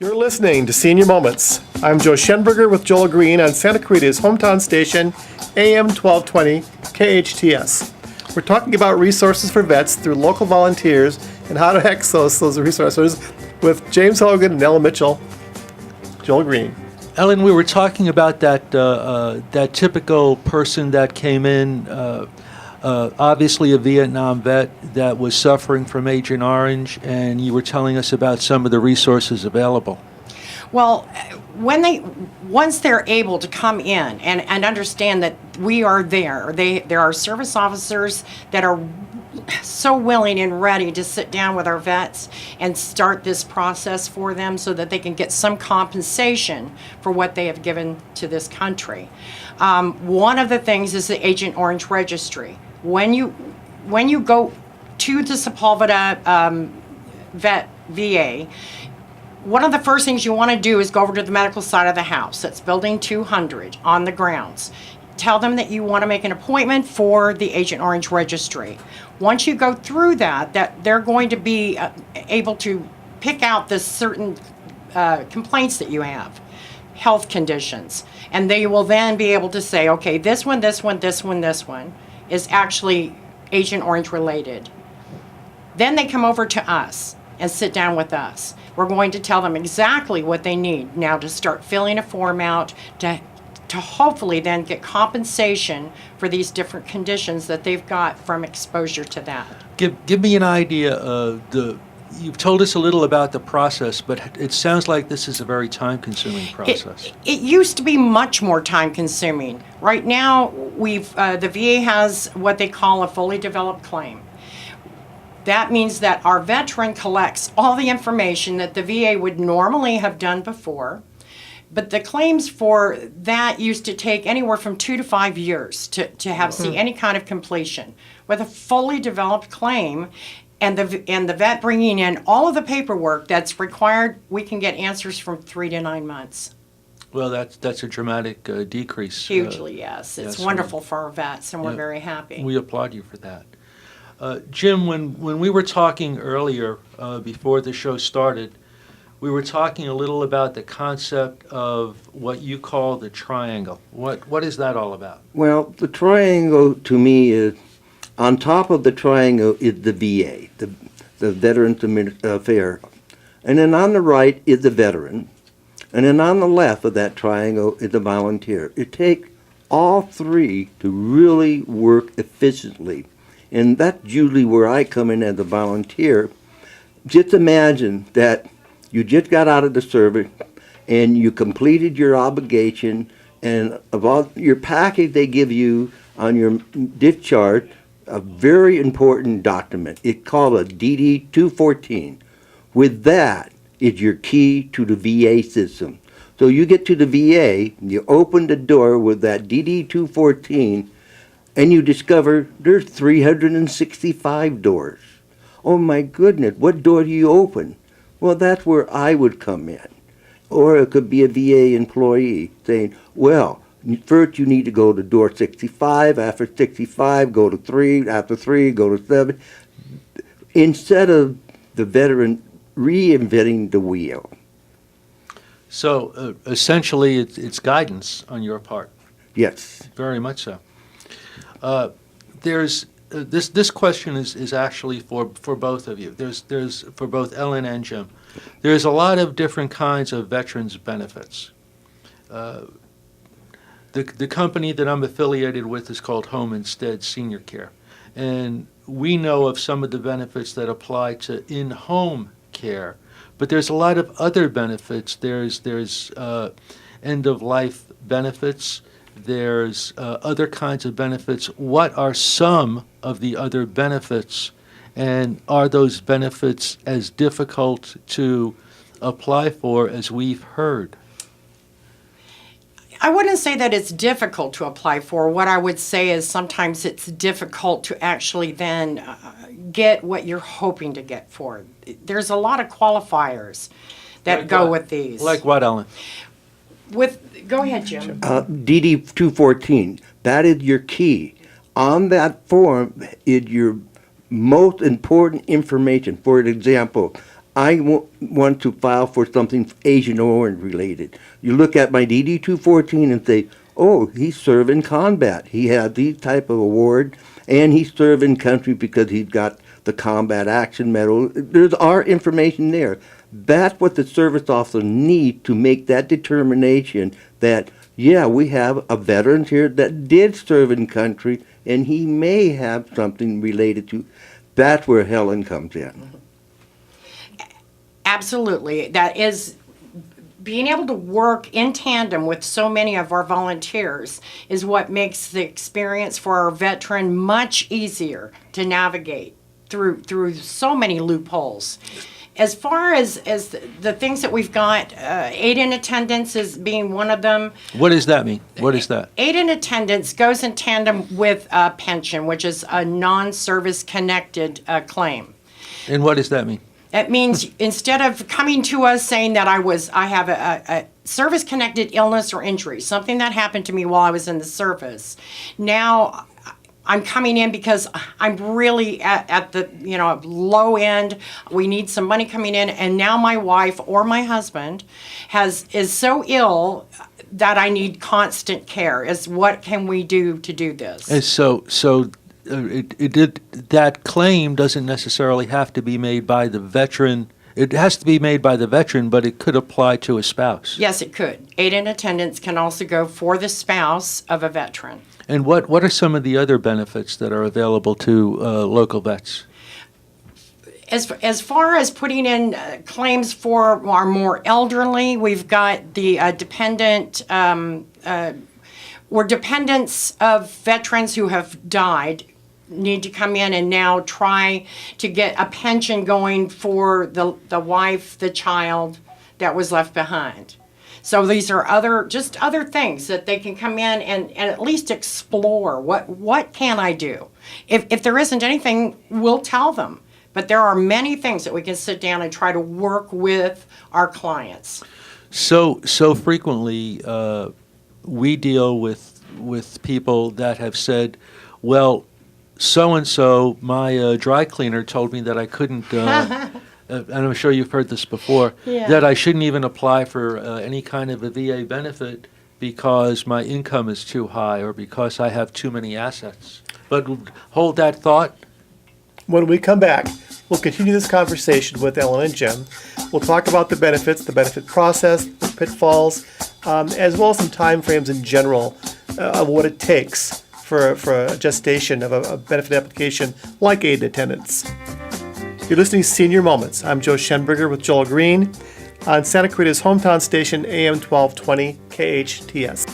You're listening to Senior Moments. I'm Joe Schenberger with Joel Green on Santa Clarita's hometown station, AM 1220 KHTS. We're talking about resources for vets through local volunteers and how to access those resources with James Hogan and Ella Mitchell. Joel Green. Ellen, we were talking about that typical person that came in, obviously a Vietnam vet that was suffering from Agent Orange, and you were telling us about some of the resources available. Well, once they're able to come in and understand that we are there are service officers that are so willing and ready to sit down with our vets and start this process for them so that they can get some compensation for what they have given to this country. One of the things is the Agent Orange Registry. When you go to the Sepulveda Vet VA, one of the first things you want to do is go over to the medical side of the house. That's building 200 on the grounds. Tell them that you want to make an appointment for the Agent Orange Registry. Once you go through that they're going to be able to pick out the certain complaints that you have, health conditions, and they will then be able to say, okay, this one is actually Agent Orange related. Then they come over to us and sit down with us. We're going to tell them exactly what they need now to start filling a form out to hopefully then get compensation for these different conditions that they've got from exposure to that. Give me an idea of you've told us a little about the process, but it sounds like this is a very time-consuming process. It used to be much more time-consuming. Right now, the VA has what they call a fully developed claim. That means that our veteran collects all the information that the VA would normally have done before, but the claims for that used to take anywhere from 2 to 5 years to have see any kind of completion. With a fully developed claim, and the vet bringing in all of the paperwork that's required, we can get answers from 3 to 9 months. Well, that's a dramatic decrease. Hugely, yes. It's wonderful for our vets, and we're very happy. We applaud you for that. Jim, when we were talking earlier, before the show started, we were talking a little about the concept of what you call the triangle. What is that all about? Well, the triangle to me is, on top of the triangle is the VA, the Veterans Affairs. And then on the right is the veteran. And then on the left of that triangle is the volunteer. It takes all three to really work efficiently. And that's usually where I come in as a volunteer. Just imagine that you just got out of the service and you completed your obligation, and of all your package they give you on your discharge, a very important document. It's called a DD-214. With that is your key to the VA system. So you get to the VA, you open the door with that DD-214, and you discover there's 365 doors. Oh my goodness, what door do you open? Well, that's where I would come in. Or it could be a VA employee saying, well, first you need to go to door 65, after 65, go to 3, after 3, go to 7. Instead of the veteran reinventing the wheel. So essentially it's guidance on your part. Yes. Very much so. There's this question is actually for both of you. There's for both Ellen and Jim. There's a lot of different kinds of veterans benefits. The company that I'm affiliated with is called Home Instead Senior Care, and we know of some of the benefits that apply to in-home care, but there's a lot of other benefits. There's end-of-life benefits. There's other kinds of benefits. What are some of the other benefits, and are those benefits as difficult to apply for as we've heard? I wouldn't say that it's difficult to apply for. What I would say is sometimes it's difficult to actually then get what you're hoping to get for. There's a lot of qualifiers that Like go what? with these. Like what, Ellen? Go ahead, Jim. DD-214, that is your key. On that form is your most important information. For example, want to file for something Agent Orange related. You look at my DD 214 and say, oh, he served in combat. He had these type of award, and he served in country because he's got the Combat Action Medal. There's our information there. That's what the service officer needs to make that determination that, yeah, we have a veteran here that did serve in country, and he may have something related to. That's where Helen comes in. Absolutely. That is, being able to work in tandem with so many of our volunteers is what makes the experience for our veteran much easier to navigate through so many loopholes. As far as the things that we've got, aid in attendance is being one of them. What does that mean? What is that? Aid in attendance goes in tandem with a pension, which is a non-service connected claim. And what does that mean? That means instead of coming to us saying that I have a service-connected illness or injury, something that happened to me while I was in the service, now I'm coming in because I'm really at the low end. We need some money coming in, and now my wife or my husband is so ill that I need constant care. What can we do to do this? And that claim doesn't necessarily have to be made by the veteran. It has to be made by the veteran, but it could apply to a spouse. Yes, it could. Aid in attendance can also go for the spouse of a veteran. And what are some of the other benefits that are available to local vets? As far as putting in claims for our more elderly, we've got the dependent. We're dependents of veterans who have died, need to come in and now try to get a pension going for the wife, the child that was left behind. So these are other things that they can come in and at least explore. What can I do? If there isn't anything, we'll tell them. But there are many things that we can sit down and try to work with our clients. So frequently we deal with people that have said, well, so-and-so, my dry cleaner told me that I couldn't, and I'm sure you've heard this before, Yeah. that I shouldn't even apply for any kind of a VA benefit because my income is too high or because I have too many assets. But hold that thought. When we come back, we'll continue this conversation with Ellen and Jim. We'll talk about the benefits, the benefit process, the pitfalls, as well as some time frames in general of what it takes for a gestation of a benefit application like aid in attendance. You're listening to Senior Moments. I'm Joe Schenberger with Joel Green on Santa Clarita's hometown station, AM 1220 KHTS.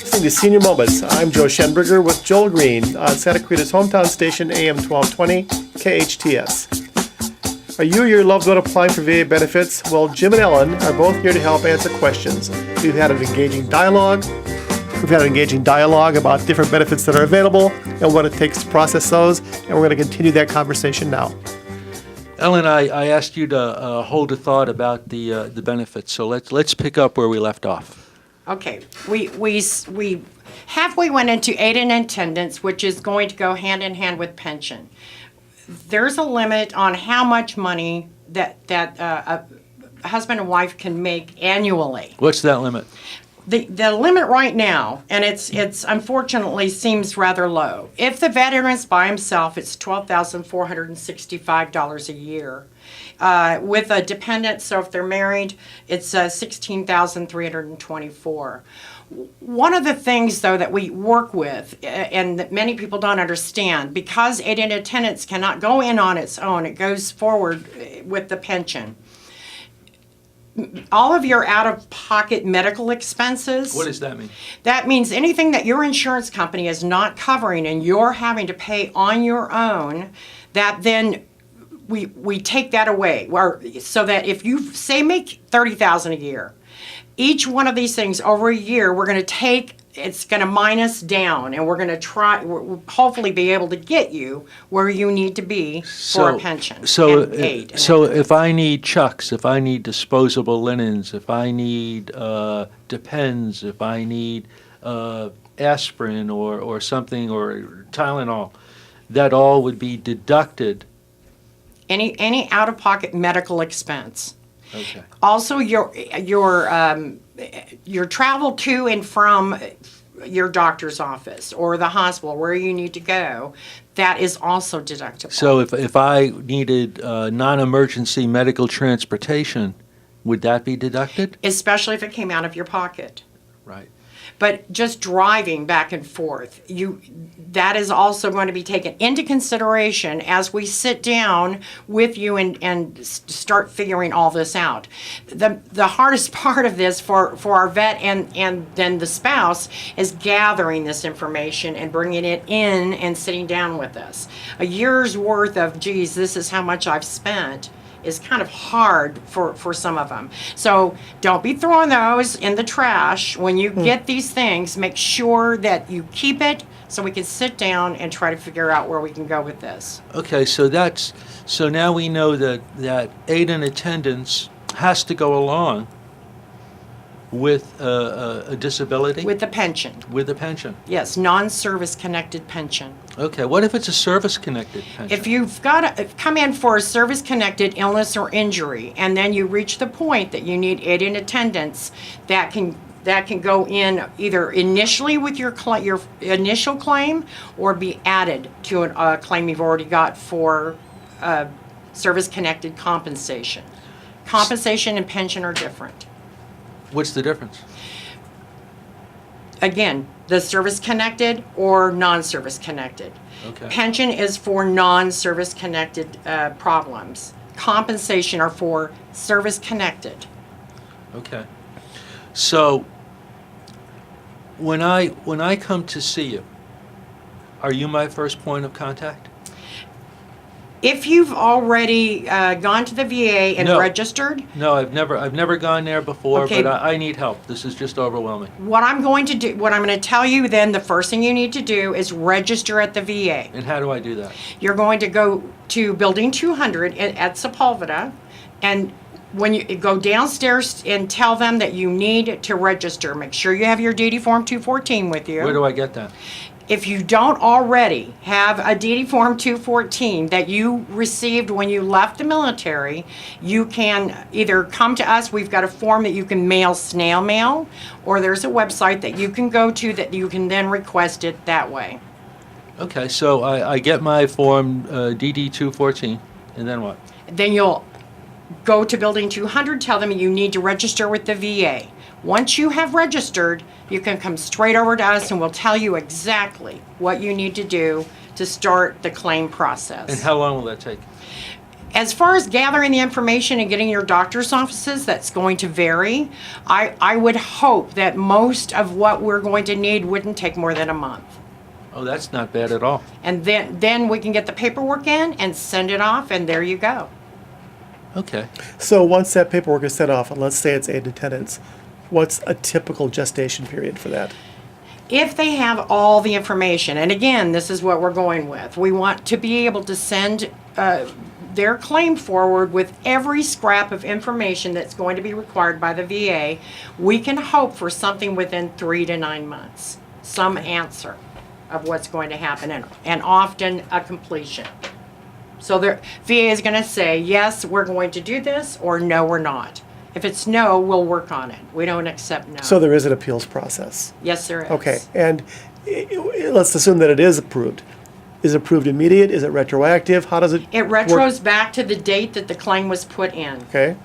Listening to Senior Moments. I'm Joe Schenberger with Joel Green on Santa Clarita's hometown station, AM 1220 KHTS. Are you or your loved one applying for VA benefits? Well, Jim and Ellen are both here to help answer questions. We've had an engaging dialogue. About different benefits that are available and what it takes to process those, and we're going to continue that conversation now. Ellen, I asked you to hold a thought about the benefits, so let's pick up where we left off. Okay, we halfway went into aid in attendance, which is going to go hand in hand with pension. There's a limit on how much money that a husband and wife can make annually. What's that limit? The limit right now, and it's unfortunately seems rather low. If the veteran is by himself, it's $12,465 a year. With a dependent, so if they're married, it's $16,324. One of the things, though, that we work with, and that many people don't understand, because aid in attendance cannot go in on its own, it goes forward with the pension. All of your out-of-pocket medical expenses. What does that mean? That means anything that your insurance company is not covering and you're having to pay on your own, that then we take that away. So that if you, say, make $30,000 a year, each one of these things over a year, we're going to take, it's going to minus down, and we're going to try, we'll hopefully be able to get you where you need to be for a pension and aid. So if I need chucks, if I need disposable linens, if I need Depends, if I need aspirin or something, or Tylenol, that all would be deducted any out-of-pocket medical expense. Okay. Also, your travel to and from your doctor's office or the hospital where you need to go, that is also deductible. So if I needed non-emergency medical transportation, would that be deducted? Especially if it came out of your pocket. Right. But just driving back and forth, that is also going to be taken into consideration as we sit down with you and start figuring all this out. The hardest part of this for our vet and then the spouse is gathering this information and bringing it in and sitting down with us. A year's worth of, geez, this is how much I've spent, is kind of hard for some of them. So don't be throwing those in the trash. When you get these things, make sure that you keep it so we can sit down and try to figure out where we can go with this. Okay, so now we know that aid and attendance has to go along with a disability? With the pension. With a pension. Yes, non-service connected pension. Okay, what if it's a service-connected pension? If you've got to come in for a service-connected illness or injury, and then you reach the point that you need aid in attendance, that can go in either initially with your initial claim or be added to a claim you've already got for service-connected compensation. Compensation and pension are different. What's the difference? Again, the service-connected or non-service-connected. Okay. Pension is for non-service-connected problems. Compensation are for service-connected. Okay. So when I come to see you, are you my first point of contact? If you've already gone to the VA and No. registered, No, I've never gone there before, Okay. but I need help. This is just overwhelming. what I'm going to tell you then, the first thing you need to do is register at the VA. And how do I do that? You're going to go to Building 200 at Sepulveda, and when you go downstairs and tell them that you need to register, make sure you have your DD Form 214 with you. Where do I get that? If you don't already have a DD Form 214 that you received when you left the military, you can either come to us. We've got a form that you can mail, snail mail, or there's a website that you can go to that you can then request it that way. Okay, so I get my form DD-214, and then what? Then you'll go to Building 200, tell them you need to register with the VA. Once you have registered, you can come straight over to us and we'll tell you exactly what you need to do to start the claim process. And how long will that take? As far as gathering the information and getting your doctor's offices, that's going to vary. I would hope that most of what we're going to need wouldn't take more than a month. Oh, that's not bad at all. And then we can get the paperwork in and send it off, and there you go. Okay. So once that paperwork is sent off, and let's say it's aid attendance, what's a typical gestation period for that? If they have all the information, and again, this is what we're going with. We want to be able to send their claim forward with every scrap of information that's going to be required by the VA. We can hope for something within 3 to 9 months, some answer of what's going to happen, and often a completion. So the VA is going to say, yes, we're going to do this, or no, we're not. If it's no, we'll work on it. We don't accept no. So there is an appeals process. Yes, there is. Okay, and let's assume that it is approved. Is it approved immediate? Is it retroactive? How does it It work? retros back to the date that the claim was put in. Okay,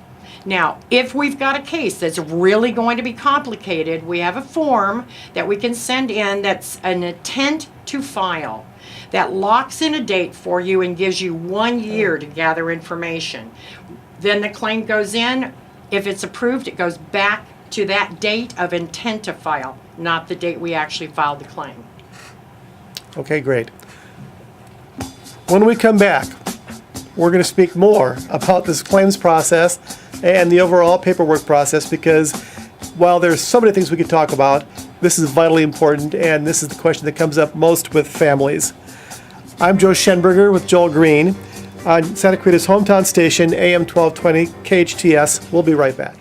Now, if we've got a case that's really going to be complicated, we have a form that we can send in that's an intent to file that locks in a date for you and gives you 1 year to gather information. Then the claim goes in. If it's approved, it goes back to that date of intent to file, not the date we actually filed the claim. okay, great. When we come back, we're going to speak more about this claims process and the overall paperwork process, because while there's so many things we could talk about, this is vitally important, and this is the question that comes up most with families. I'm Joe Schenberger with Joel Green on Santa Clarita's hometown station, AM 1220 KHTS. We'll be right back.